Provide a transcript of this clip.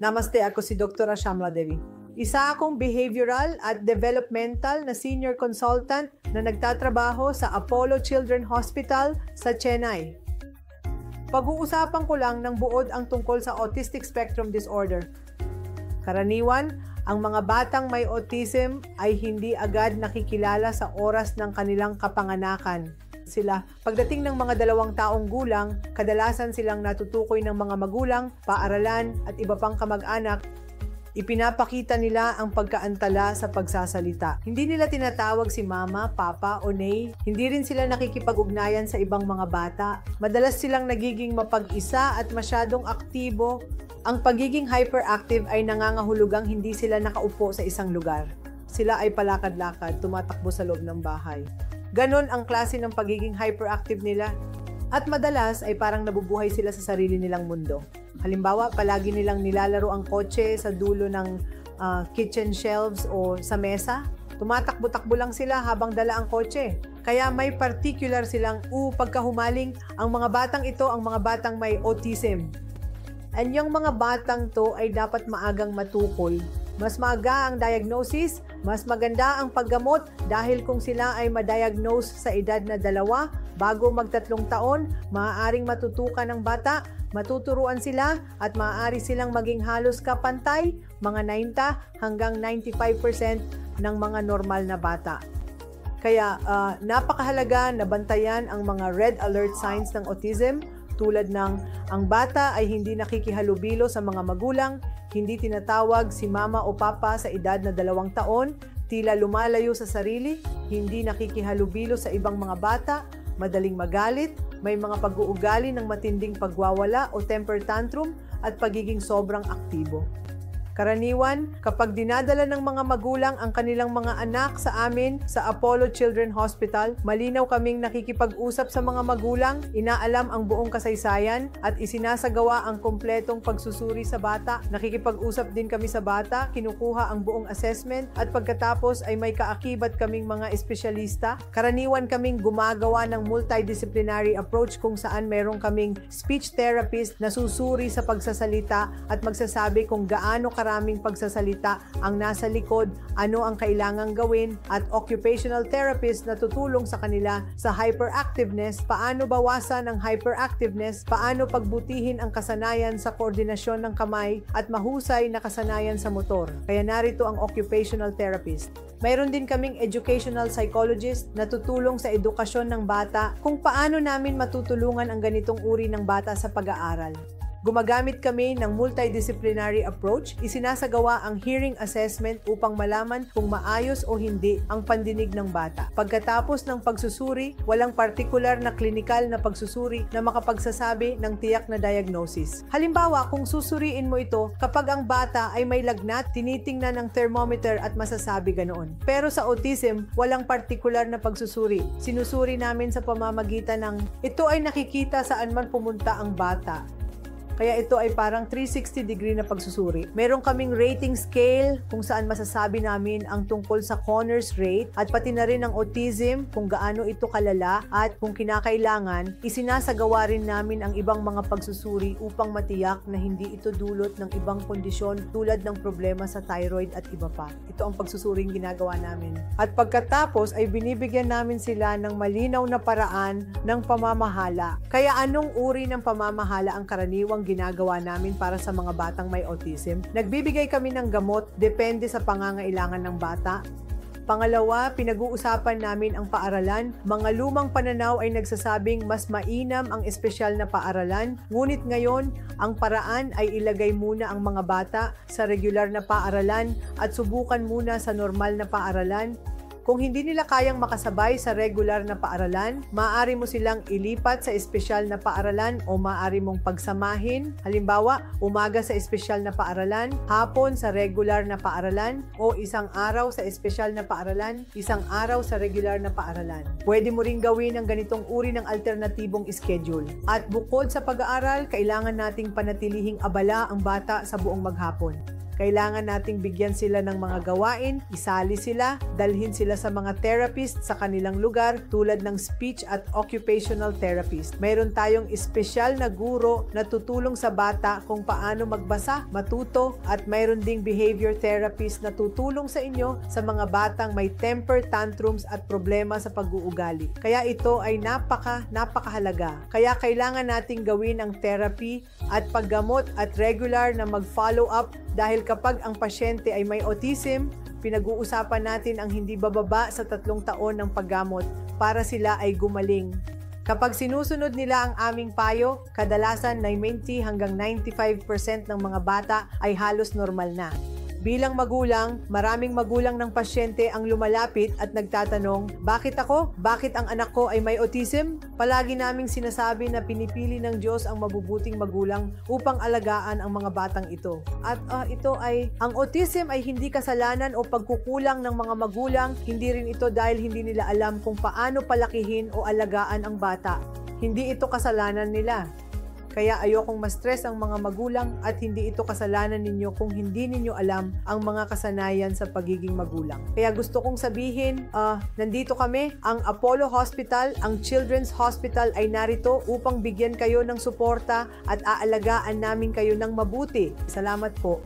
Namaste, ako si Dr. Shamla Devi. Isa akong behavioral at developmental na senior consultant na nagtatrabaho sa Apollo Children's Hospital sa Chennai. Pag-uusapan ko lang ng buod ang tungkol sa autistic spectrum disorder. Karaniwan, ang mga batang may autism ay hindi agad nakikilala sa oras ng kanilang kapanganakan. Pagdating ng mga 2 taong gulang, kadalasan silang natutukoy ng mga magulang, paaralan at iba pang kamag-anak. Ipinapakita nila ang pagkaantala sa pagsasalita. Hindi nila tinatawag si mama, papa o nay. Hindi rin sila nakikipag-ugnayan sa ibang mga bata. Madalas silang nagiging mapag-isa at masyadong aktibo. Ang pagiging hyperactive ay nangangahulugang hindi sila nakaupo sa isang lugar. Sila ay palakad-lakad, tumatakbo sa loob ng bahay. Ganon ang klase ng pagiging hyperactive nila. At madalas ay parang nabubuhay sila sa sarili nilang mundo. Halimbawa, palagi nilang nilalaro ang kotse sa dulo ng kitchen shelves o sa mesa. Tumatakbo-takbo lang sila habang dala ang kotse. Kaya may particular silang pagkahumaling ang mga batang ito, ang mga batang may autism. And yung mga batang to ay dapat maagang matukol. Mas maaga ang diagnosis, mas maganda ang paggamot dahil kung sila ay ma-diagnose sa edad na 2 bago mag-3 taon, maaaring matutukan ng bata, matuturuan sila at maaari silang maging halos kapantay, mga 90 hanggang 95% ng mga normal na bata. Kaya napakahalaga na bantayan ang mga red alert signs ng autism tulad ng ang bata ay hindi nakikihalubilo sa mga magulang, hindi tinatawag si mama o papa sa edad na 2 taon, tila lumalayo sa sarili, hindi nakikihalubilo sa ibang mga bata, madaling magalit, may mga pag-uugali ng matinding pagwawala o temper tantrum at pagiging sobrang aktibo. Karaniwan, kapag dinadala ng mga magulang ang kanilang mga anak sa amin sa Apollo Children's Hospital, malinaw kaming nakikipag-usap sa mga magulang, inaalam ang buong kasaysayan at isinasagawa ang kumpletong pagsusuri sa bata. Nakikipag-usap din kami sa bata, kinukuha ang buong assessment at pagkatapos ay may kaakibat kaming mga espesyalista. Karaniwan kaming gumagawa ng multidisciplinary approach kung saan meron kaming speech therapist na susuri sa pagsasalita at magsasabi kung gaano maraming pagsasalita ang nasa likod, ano ang kailangang gawin, at occupational therapist na tutulong sa kanila sa hyperactiveness, paano bawasan ang hyperactiveness, paano pagbutihin ang kasanayan sa koordinasyon ng kamay at mahusay na kasanayan sa motor. Kaya narito ang occupational therapist. Mayroon din kaming educational psychologist na tutulong sa edukasyon ng bata kung paano namin matutulungan ang ganitong uri ng bata sa pag-aaral. Gumagamit kami ng multidisciplinary approach, isinasagawa ang hearing assessment upang malaman kung maayos o hindi ang pandinig ng bata. Pagkatapos ng pagsusuri, walang partikular na klinikal na pagsusuri na makapagsasabi ng tiyak na diagnosis. Halimbawa, kung susuriin mo ito, kapag ang bata ay may lagnat, tinitingnan ng thermometer at masasabi ganoon. Pero sa autism, walang partikular na pagsusuri. Sinusuri namin sa pamamagitan ng ito ay nakikita saan man pumunta ang bata. Kaya ito ay parang 360-degree na pagsusuri. Meron kaming rating scale kung saan masasabi namin ang tungkol sa Conners rate at pati na rin ang autism, kung gaano ito kalala at kung kinakailangan, isinasagawa rin namin ang ibang mga pagsusuri upang matiyak na hindi ito dulot ng ibang kondisyon tulad ng problema sa thyroid at iba pa. Ito ang pagsusuring ginagawa namin. At pagkatapos ay binibigyan namin sila ng malinaw na paraan ng pamamahala. Kaya anong uri ng pamamahala ang karaniwang ginagawa namin para sa mga batang may autism? Nagbibigay kami ng gamot depende sa pangangailangan ng bata. Pangalawa, pinag-uusapan namin ang paaralan. Mga lumang pananaw ay nagsasabing mas mainam ang espesyal na paaralan. Ngunit ngayon, ang paraan ay ilagay muna ang mga bata sa regular na paaralan at subukan muna sa normal na paaralan. Kung hindi nila kayang makasabay sa regular na paaralan, maaari mo silang ilipat sa espesyal na paaralan o maaari mong pagsamahin. Halimbawa, umaga sa espesyal na paaralan, hapon sa regular na paaralan, o isang araw sa espesyal na paaralan, isang araw sa regular na paaralan. Pwede mo ring gawin ang ganitong uri ng alternatibong schedule. At bukod sa pag-aaral, kailangan nating panatilihing abala ang bata sa buong maghapon. Kailangan nating bigyan sila ng mga gawain, isali sila, dalhin sila sa mga therapist sa kanilang lugar tulad ng speech at occupational therapist. Mayroon tayong espesyal na guro na tutulong sa bata kung paano magbasa, matuto, at mayroon ding behavior therapist na tutulong sa inyo sa mga batang may temper tantrums at problema sa pag-uugali. Kaya ito ay napakahalaga. Kaya kailangan nating gawin ang therapy at paggamot at regular na mag-follow up dahil kapag ang pasyente ay may autism, pinag-uusapan natin ang hindi bababa sa 3 taon ng paggamot para sila ay gumaling. Kapag sinusunod nila ang aming payo, kadalasan 90 hanggang 95% ng mga bata ay halos normal na. Bilang magulang, maraming magulang ng pasyente ang lumalapit at nagtatanong, bakit ako? Bakit ang anak ko ay may autism? Palagi naming sinasabi na pinipili ng Diyos ang mabubuting magulang upang alagaan ang mga batang ito. At ang autism ay hindi kasalanan o pagkukulang ng mga magulang, hindi rin ito dahil hindi nila alam kung paano palakihin o alagaan ang bata. Hindi ito kasalanan nila. Kaya ayokong ma-stress ang mga magulang at hindi ito kasalanan ninyo kung hindi ninyo alam ang mga kasanayan sa pagiging magulang. Kaya gusto kong sabihin, nandito kami, ang Apollo Hospital, ang Children's Hospital ay narito upang bigyan kayo ng suporta at aalagaan namin kayo ng mabuti. Salamat po.